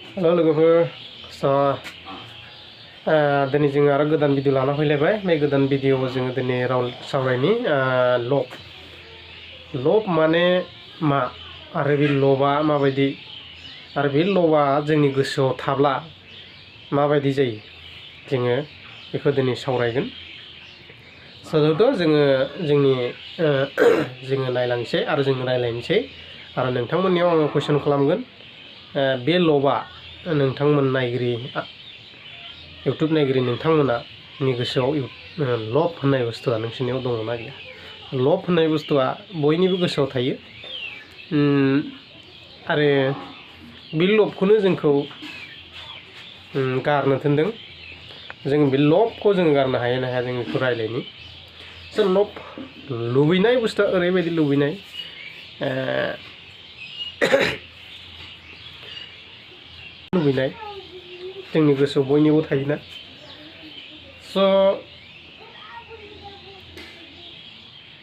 हेल' लोगोफोर दिनै जों आरो गोदान भिडिअ लाना फैलायबाय बे गोदान भिडिअआव जोङो दिनै राव सावरायनि लब माने मा आरो बे लबा माबायदि आरो बे लबा जोंनि गोसोआव थाब्ला माबायदि जायो जोङो बेखौ दिनै सावरायगोन। साधारनत जोङो नायलांसै आरो जों रायलायनोसै आरो नोंथांमोननियाव आङो कुइसन खालामगोन। बे लबा नोंथांमोन नायगिरि इउटुब नायगिरि नोंथांमोना नि गोसोआव लब होननाय बुस्थुआ नोंसोरनियाव दङना गैया? लब होननाय बुस्थुआ बयनिबो गोसोआव थायो आरो बे लबखौनो जोंखौ गारनो थिनदों। जों बे लबखौ जों गारनो हायो ना हाया जों बेखौ रायलायनि। लब लुबैनाय बुस्थुआ ओरैबायदि लुबैनाय लुबैनाय जोंनि गोसोआव बयनिबो थायोना।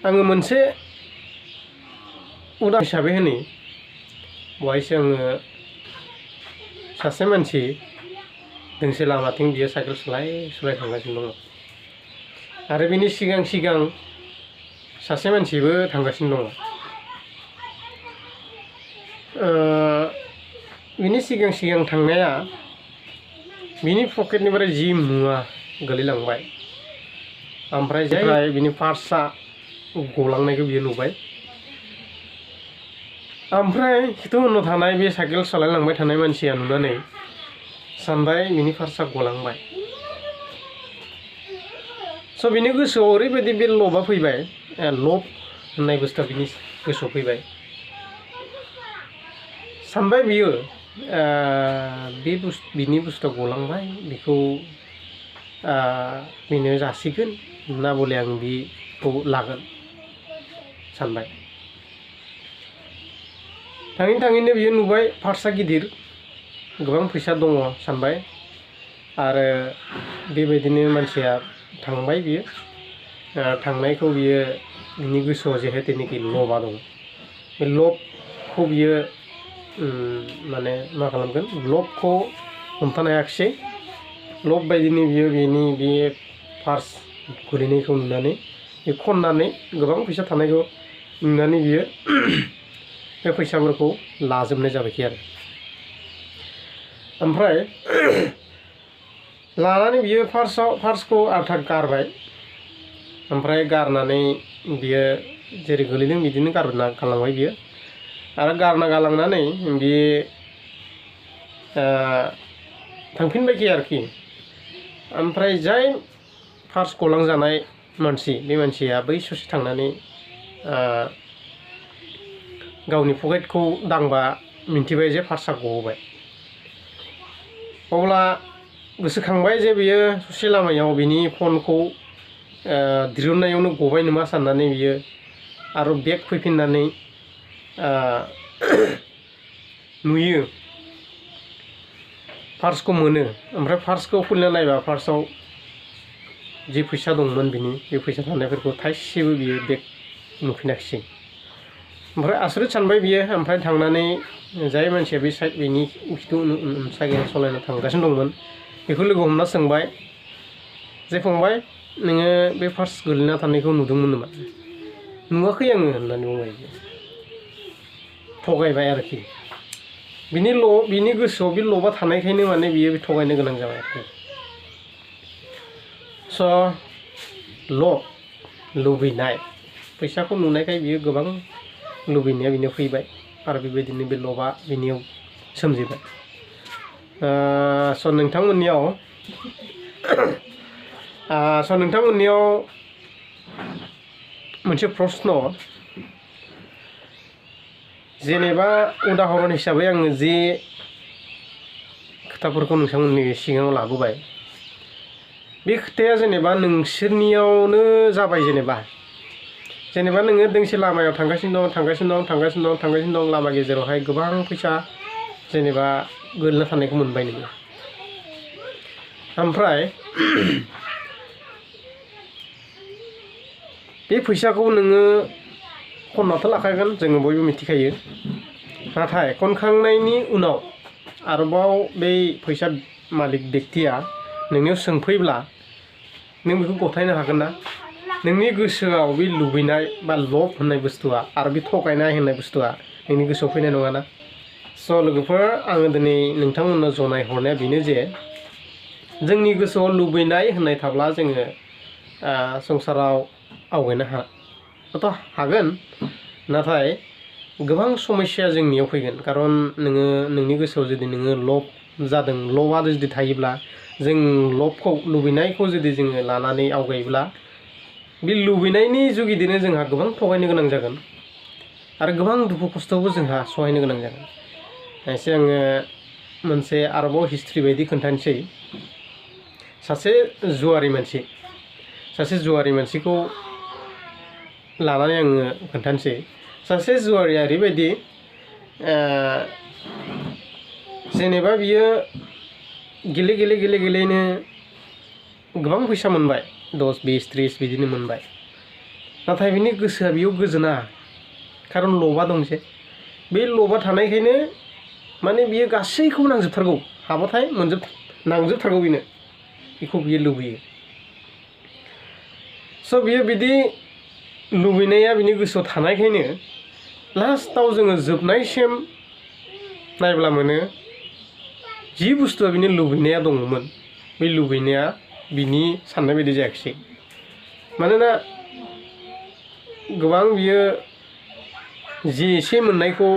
आङो मोनसे उदाहरन हिसाबै होनि बहायसो आङो सासे मानसि दोंसे लामाथिं बियो साइकेल सलाय थांगासिनो दङ आरो बिनि सिगां सिगां सासे मानसिबो थांगासिनो दङ। बिनि सिगां सिगां थांनाया बिनि पकेटनिफ्राय जि मुवा गोलैलांबाय ओमफ्राय जाय बिनि पार्सआ गलांनायखौ बियो नुबाय। ओमफ्राय खिथु उनाव थानाय बे साइकेल सालायलांबाय थानाय मानसिया नुनानै सानबाय बिनि पार्सआ गलांबाय। बिनि गोसोआव ओरैबायदि बे लबा फैबाय, लब होननाय बुस्थुआ बिनि गोसोआव फैबाय। सानबाय बियो बिनि बुस्थुआ गलांबाय, बेखौ बेनो जासिगोन ना बले आं बेखौ लागोन सानबाय। थाङै थाङैनो बियो नुबाय पार्सआ गिदिर, गोबां फैसा दङ सानबाय आरो बेबायदिनो मानसिया थांबाय। बियो थांनायखौ बियो बिनि गोसोआव जिहेतुनिखि लबा दं बे लबखौ बियो माने मा खालामगोन, लबखौ हमथानो हायाखिसै। लब बायदिनो बियो बे पार्स गोलैनायखौ नुनानै बे खननानै गोबां फैसा थानायखौ नुनानै बियो बे फैसाफोरखौ लाजोबनाय जाबायखि आरो। ओमफ्राय लानानै बियो पार्सखौ आधा गारबाय। ओमफ्राय गारनानै बियो जेरै गोलैदों बिदिनो गारना गालांबाय बियो आरो गारना गालांनानै बियो थांफिनबायखि आरोखि। ओमफ्राय जाय पार्स गलांजानाय मानसि बे मानसिया बै ससे थांनानै गावनि पकेटखौ दांबा मिन्थिबाय जे पार्सआ गबाय। अब्ला गोसोखांबाय जे बियो ससे लामायाव बिनि फनखौ दिरुननायावनो गबाय नामा साननानै बियो आरो बेक फैफिननानै नुयो पार्सखौ मोनो। ओमफ्राय पार्सखौ खुलिना नायबा पार्सआव जि फैसा दंमोन बिनि बे फैसा थानायफोरखौ थाइसेबो बियो बेक नुफिनाखिसै। ओमफ्राय आसरित सानबाय बियो। ओमफ्राय थांनानै जाय मानसिया बे बिनि खिथु साइकेल सालायना थांगासिनो दंमोन बेखौ लोगो हमना सोंबाय जे फंबाय, नोङो बे पार्स गोलैना थानायखौ नुदोंमोन नामा? नुवाखै आङो होननानै बुंबाय। थगायबाय आरोखि। बिनि गोसोआव बे लबा थानायखायनो माने बियो थगायनो गोनां जाबाय आरोखि। लुबैनाय फैसाखौ नुनायखाय बियो गोबां लुबैनाया बिनियाव फैबाय आरो बेबायदिनो बे लबा बिनियाव सोमजिबाय। नोंथांमोननियाव मोनसे प्रश्न, जेनेबा उदाहरन हिसाबै आङो जे खोथाफोरखौ नोंथांमोननि सिगाङाव लाबोबाय बे खोथाया जेनेबा नोंसोरनियावनो जाबाय। जेनेबा नोङो दोंसे लामायाव थांगासिनो दं लामा गेजेरावहाय गोबां फैसा जेनेबा गोलैना थानायखौ मोनबाय नोङो। ओमफ्राय बे फैसाखौ नोङो खननाथ' लाखागोन, जोङो बयबो मिथिखायो। नाथाय खनखांनायनि उनाव आरोबाव बै फैसा मालिक व्यक्तिया नोंनियाव सोंफैब्ला नों बेखौ गथायनो हागोन ना नोंनि गोसोआव बे लुबैनाय बा लब होननाय बुस्थुआ आरो बे थगायनाय होननाय बुस्थुआ नोंनि गोसोआव फैनाय नङा ना स' लोगोफोर आङो दिनै नोंथांमोननो जनाय हरनाया बेनो जे जोंनि गोसोआव लुबैनाय होननाय थाब्ला जोङो संसाराव आवगायनो हागोन नाथाय गोबां समस्या जोंनियाव फैगोन खारन नोङो नोंनि गोसोआव जुदि नोङो लब जादों लबआ जुदि थायोब्ला जों लबखौ लुबैनायखौ जुदि जोङो लानानै आवगायोब्ला बे लुबैनायनि जुगिदिनो जोंहा गोबां थगायनो गोनां जागोन आरो गोबां दुखु खस्थ'बो जोंहा सहायनो गोनां जागोन एसे आङो मोनसे आरोबाव हिस्ट्रि बायदि खोन्थानोसै सासे जुवारि मानसिखौ लानानै आङो खोन्थानोसै सासे जुवारिया ओरैबायदि जेनेबा बियो गेलेनो गोबां फैसा मोनबाय 10 20 30 बिदिनो मोनबाय नाथाय बिनि गोसोआ बेयाव गोजोना खारन लबा दंसे बे लबा थानायखायनो माने बियो गासैखौबो नांजोबथारगौ हाबाथाय नांजोबथारगौ बेखौ बियो लुबैयो स' बियो बिदि लुबैनाया बिनि गोसोआव थानायखायनो लास्टाव जोङो जोबनायसिम नायब्ला मोनो जि बुस्थुआ बिनि लुबैनाया दङमोन बे लुबैनाया बिनि साननाय बायदि जायाखिसै मानोना गोबां बियो जि एसे मोननायखौ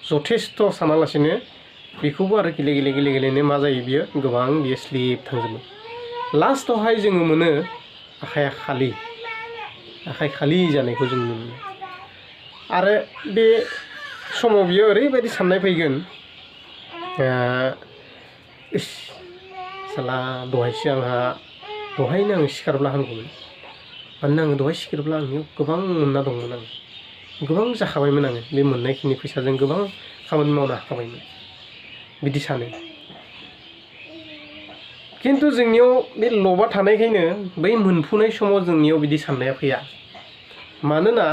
जथेस्थ' सानालासिनो बेखौबो आरो गेलेनो मा जायो बियो गोबां बियो स्लिप थांजोबो लास्टावहाय जोङो मोनो आखाइ खालि जानायखौ जों नुनो मोनो आरो बे समाव बियो ओरैबायदि साननाय फैगोन साला दहायनो आङो सिखारब्ला हामगौमोन मानोना आङो दहाय सिखारब्ला आंनियाव गोबां मोनना दंमोन आं गोबां जाखाबायमोन आङो बे मोननायखिनि फैसाजों गोबां खामानि मावनो हाखाबायमोन बिदि सानो खिन्थु जोंनियाव बे लबा थानायखायनो बै मोनफुनाय समाव जोंनियाव बिदि साननाया फैया मानोना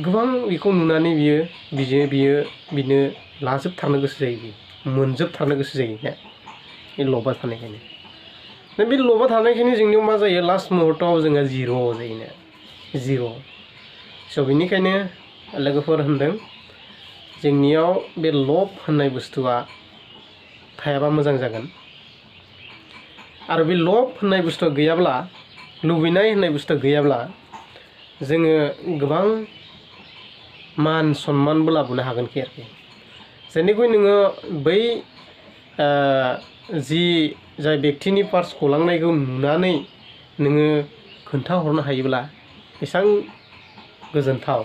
गोबां बेखौ नुनानै बिनो लाजोबथारनो गोसो जायो बियो मोनजोबथारनो गोसो जायो बे लबा थानायखायनो दा बे लबा थानायखायनो जोंनियाव मा जायो लास्ट मुहुर्तआव जोंहा जिर' स' बेनिखायनो लोगोफोर होनदों जोंनियाव बे लब होननाय बुस्थुआ थायाबा मोजां जागोन आरो बे लब होननाय बुस्थुआ गैयाब्ला लुबैनाय होननाय बुस्थुआ गैयाब्ला जोङो गोबां मान सन्मानबो लाबोनो हागोन आरोखि जेनेखि नोङो बै जाय व्यक्तिनि पार्स गलांनायखौ नुनानै नोङो खोन्थाहरनो हायोब्ला बेसेबां गोजोनथाव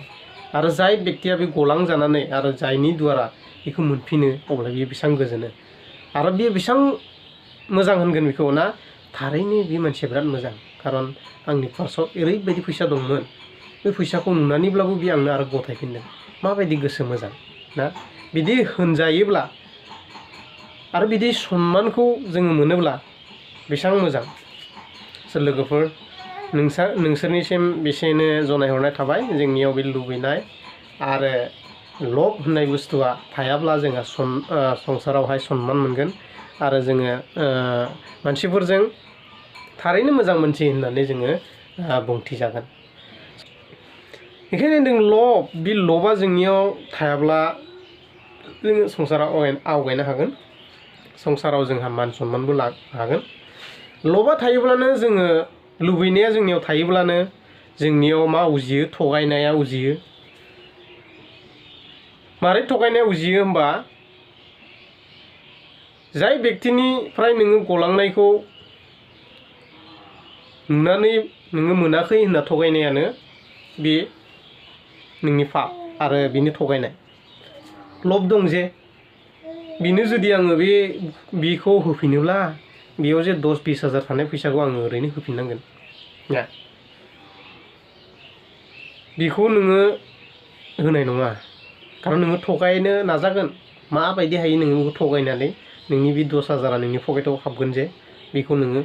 आरो जाय व्यक्तिया बे गलांजानानै आरो जायनि द्वारा बेखौ मोनफिनो अब्ला बियो बेसेबां गोजोनो आरो बियो बेसेबां मोजां होनगोन बेखौ ना थारैनो बे मानसिया बिराद मोजां खारन आंनि पार्सआव ओरैबायदि फैसा दंमोन बे फैसाखौ नुनानैब्लाबो बियो आंनो आरो गथायफिनदों माबायदि गोसो मोजां ना बिदि होनजायोब्ला आरो बिदि सन्मानखौ जोङो मोनोब्ला बेसेबां मोजां सोर लोगोफोर नोंसोरनिसिम बेसेनो जनायहरनाय थाबाय जोंनियाव बे लुबैनाय आरो लब होननाय बुस्थुआ थायाब्ला जोंहा संसारावहाय सन्मान मोनगोन आरो जोङो मानसिफोरजों थारैनो मोजां मानसि होननानै जोङो बुंथिजागोन बेखायनो जों बे लबा जोंनियाव थायाब्ला जोङो संसाराव आवगायनो हागोन संसाराव जोंहा मान सन्मानबो हागोन लबा थायोब्लानो जोङो लुबैनाया जोंनियाव थायोब्लानो जोंनियाव मा उजियो थगायनाया उजियो मारै थगायनाया उजियो होमबा जाय व्यक्तिनिफ्राय नोङो गलांनायखौ नुनानै नोङो मोनाखै होनना थगायनायानो बे नोंनि फाप आरो बिनि थगायनाय लब दं जे बिनो जुदि आङो बेखौ होफिनोब्ला बेयाव जे 10-20 हाजार थानाय फैसाखौ आङो ओरैनो होफिननांगोन ना बेखौ नोङो होनाय नङा खारन नोङो थगायनो नाजागोन माबायदि हायो नोङो थगायनानै नोंनि बे 10 हाजारा नोंनि पकेटाव हाबगोन जे बेखौ नोङो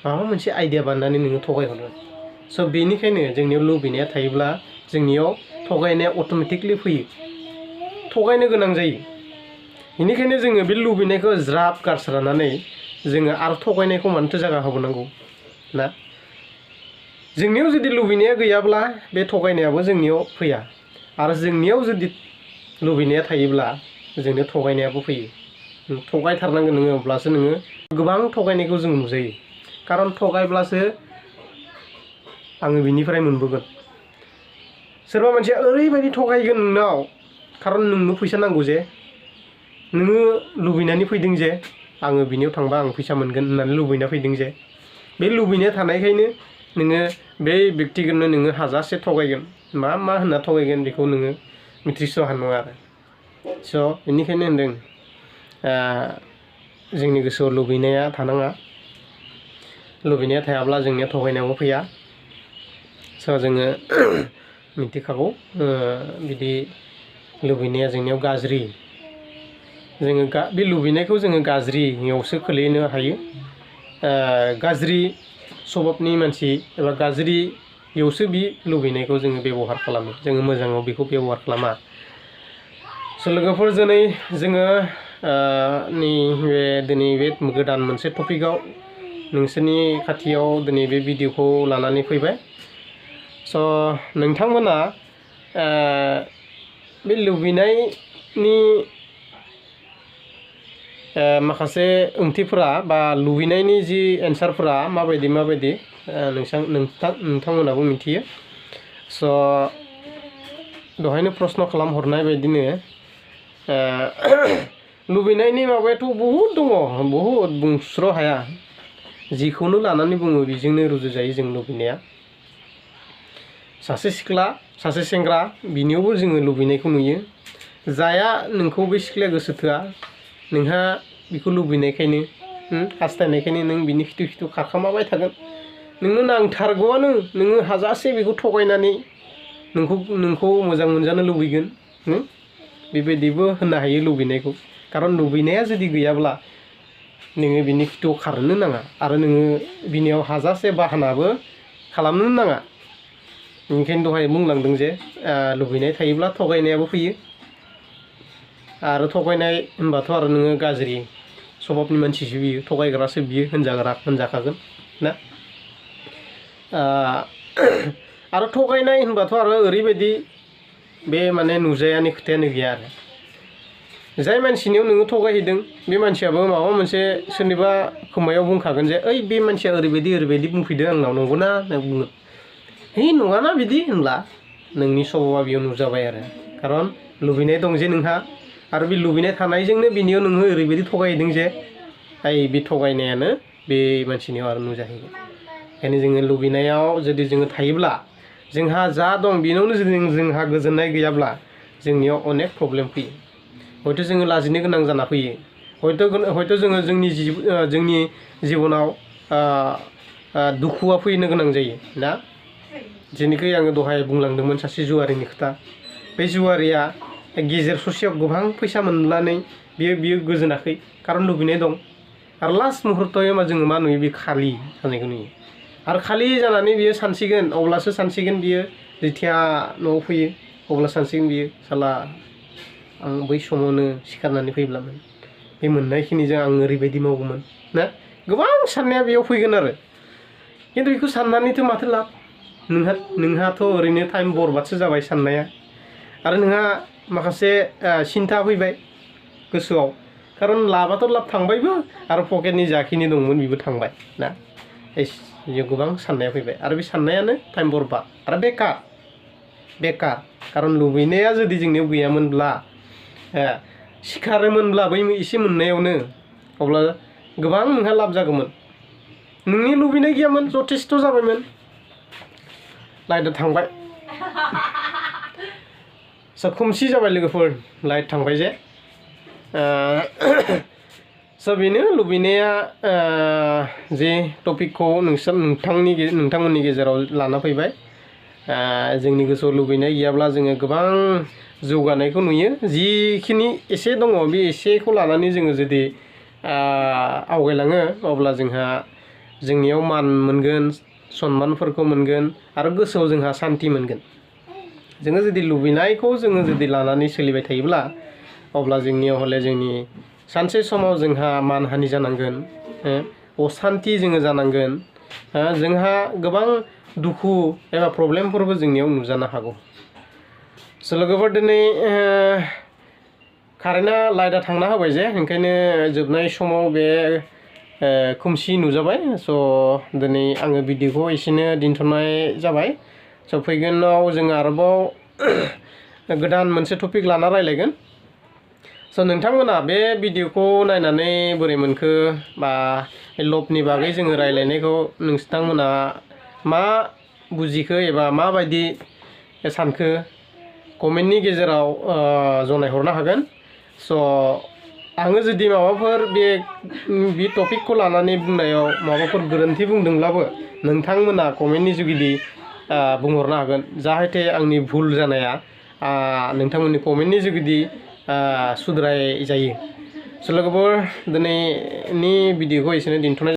माबा मोनसे आइडिया बानायनानै नोङो थगायहरगोन स' बेनिखायनो जोंनियाव लुबैनाया थायोब्ला जोंनियाव थगायनाया अट'मेटिकलि फैयो थगायनो गोनां जायो बेनिखायनो जोङो बे लुबैनायखौ ज्राब गारस्रानानै जोङो आरो थगायनायखौ मानोथो जागा होबावनांगौ ना जोंनियाव जुदि लुबैनाया गैयाब्ला बे थगायनायाबो जोंनियाव फैया आरो जोंनियाव जुदि लुबैनाया थायोब्ला जोंनो थगायनायाबो फैयो थगायथारनांगोन नोङो अब्लासो नोङो गोबां थगायनायखौ जों नुजायो खारन थगायब्लासो आङो बिनिफ्राय मोनबोगोन सोरबा मानसिया ओरैबायदि थगायगोन नोंनाव खारन नोंनो फैसा नांगौ जे नोङो लुबैनानै फैदों जे आङो बिनियाव थांबा आं फैसा मोनगोन होननानै लुबैना फैदों जे बे लुबैनाया थानायखायनो नोङो बे बेक्तिखौनो नोङो हाजासे थगायगोन मा होनना थगायगोन बेखौ नोङो मिथिस' हानाय नङा आरो स' बेनिखायनो होनदों जोंनि गोसोआव लुबैनाया थानाङा लुबैनाया थायाब्ला जोंनिया थगायनायावबो फैया स' जोङो मिथिखागौ बिदि लुबैनाया जोंनियाव गाज्रि जोङो बे लुबैनायखौ जोङो गाज्रियावसो खोलैनो हायो गाज्रि स्वभाबनि मानसि एबा गाज्रियावसो बे लुबैनायखौ जोङो बेबहार खालामो जोङो मोजाङाव बेखौ बेबहार खालामा स' लोगोफोर दिनै जोङो दिनै बे गोदान मोनसे टपिकआव नोंसोरनि खाथियाव दिनै बे भिडिअखौ लानानै फैबाय स' नोंथांमोना बे लुबैनायनि माखासे ओंथिफोरा बा लुबैनायनि जि एन्सारफोरा माबायदि नोंथांमोनाबो मिथियो स' दहायनो प्रश्न खालामहरनाय बायदिनो लुबैनायनि माबायाथ' बहुद दङ बहुद बुंस्र' हाया जिखौनो लानानै बुङो बेजोंनो रुजुजायो जों लुबैनाया सासे सिख्ला सासे सेंग्रा बिनियावबो जोङो लुबैनायखौ नुयो जाया नोंखौ बे सिख्लाया गोसो थोआ नोंहा बेखौ लुबैनायखायनो हास्थायनायखायनो नों बिनि खिथु खारखामाबाय थागोन नोंनो नांथारगौआनो नोङो हाजासे बेखौ थगायनानै नोंखौ मोजां मोनजानो लुबैगोन बेबायदिबो होननो हायो लुबैनायखौ खारन लुबैनाया जुदि गैयाब्ला नोङो बिनि खिथुआव खारनो नाङा आरो नोङो बिनियाव हाजासे बाहानाबो खालामनो नाङा बेनिखायनो दहाय बुंलांदों जे लुबैनाय थायोब्ला थगायनायाबो फैयो आरो थगायनाय होनबाथ' आरो नोङो गाज्रि स्वभाबनि मानसिसो बियो थगायग्रासो बियो होनजाखागोन ना आरो थगायनाय होनबाथ' आरो ओरैबायदि बे माने नुजायानि खोथायानो गैया आरो जाय मानसिनियाव नोङो थगायहैदों बे मानसियाबो माबा मोनसे सोरनिबा खोमायाव बुंखागोन जे ओइ बे मानसिया ओरैबायदि बुंफैदों आंनाव नंगौना होनना बुङो है नङाना बिदि होनब्ला नोंनि स्वभाबा बेयाव नुजाबाय आरो खारन लुबैनाय दं जे नोंहा आरो बे लुबैनाय थानायजोंनो बिनियाव नोङो ओरैबायदि थगायहैदों जे बे थगायनायानो बे मानसिनियाव आरो नुजाहैगोन ओंखायनो जोङो लुबैनायाव जुदि जोङो थायोब्ला जोंहा जा दं बेनावनो जुदि जोंहा गोजोननाय गैयाब्ला जोंनियाव अनेक प्रब्लेम फैयो हयथ' जोङो लाजिनो गोनां जाना फैयो हयथ' जोङो जोंनि जिबनाव दुखुआ फैनो गोनां जायो ना जेनिखै आङो दहाय बुंलांदोंमोन सासे जुवारिनि खोथा बे जुवारिया गेजेर ससेयाव गोबां फैसा मोननानै बियो गोजोनाखै खारन लुबैनाय दं आरो लास्ट मुहुर्तआव जोङो मा नुयो बे खालि थानायखौ नुयो आरो खालि जानानै बियो सानसिगोन अब्लासो सानसिगोन बियो जेथिया न'आव फैयो अब्ला सानसिगोन बियो साला आं बै समावनो सिखारनानै फैब्लामोन बे मोननायखिनिजों आं ओरैबायदि मावगौमोन ना गोबां साननाया बेयाव फैगोन आरो खिन्थु बेखौ साननानैथ' माथो लाब नोंहाथ' ओरैनो टाइम बरबादसो जाबाय साननाया आरो नोंहा माखासे सिन्था फैबाय गोसोआव खारन लाबाथ' लाब थांबायबो आरो पकेटनि जाखिनि दंमोन बेबो थांबाय ना बेयाव गोबां साननाया फैबाय आरो बे साननायानो टाइम बरबाद आरो बेकार खारन लुबैनाया जुदि जोंनियाव गैयामोनब्ला सिखारोमोनब्ला बै एसे मोननायावनो अब्ला गोबां नोंहा लाब जागौमोन नोंनि लुबैनाय गैयामोन जथेस्थ' जाबायमोन लाइटआ थांबाय खोमसि जाबाय लोगोफोर लाइट थांबाय जे स' बेनो लुबैनाया जे टपिकखौ नोंथांमोननि गेजेराव लाना फैबाय जोंनि गोसोआव लुबैनाय गैयाब्ला जोङो गोबां जौगानायखौ नुयो जिखिनि एसे दङ बे एसेखौ लानानै जोङो जुदि आवगायलाङो अब्ला जोंनियाव मान मोनगोन सन्मानफोरखौ मोनगोन आरो गोसोआव जोंहा सान्थि मोनगोन जोङो जुदि लुबैनायखौ जोङो जुदि लानानै सोलिबाय थायोब्ला अब्ला जोंनियाव हले जोंनि सानसे समाव जोंहा मानहानि जानांगोन, असान्ति जोङो जानांगोन, जोंहा गोबां दुखु एबा प्रब्लेमफोरबो जोंनियाव नुजानो हागौ। स' लोगोफोर दिनै कारेन्टआ लाइटआ थांना होबाय जे ओंखायनो जोबनाय समाव बे खोमसि नुजाबाय। स' दिनै आङो भिडिअखौ एसेनो दोनथ'नाय जाबाय। स' फैगोनाव जोङो आरोबाव गोदान मोनसे टपिक लाना रायलायगोन। स' नोंथांमोना बे भिडिअखौ नायनानै बोरै मोनखो बा लबनि बागै जोङो रायलायनायखौ नोंथांमोना मा बुजिखो एबा माबायदि सानखो कमेन्टनि गेजेराव जनायहरनो हागोन। स' आङो जुदि माबाफोर बे टपिकखौ लानानै बुंनायाव माबाफोर गोरोन्थि बुंदोंब्लाबो नोंथांमोना कमेन्टनि जुगिदि बुंहरनो हागोन, जाहाथे आंनि भुल जानाया नोंथांमोननि कमेन्टनि जुगिदि सुद्राय जायो। स' लोगोफोर दिनैनि भिडिअखौ एसेनो दोनथ'नाय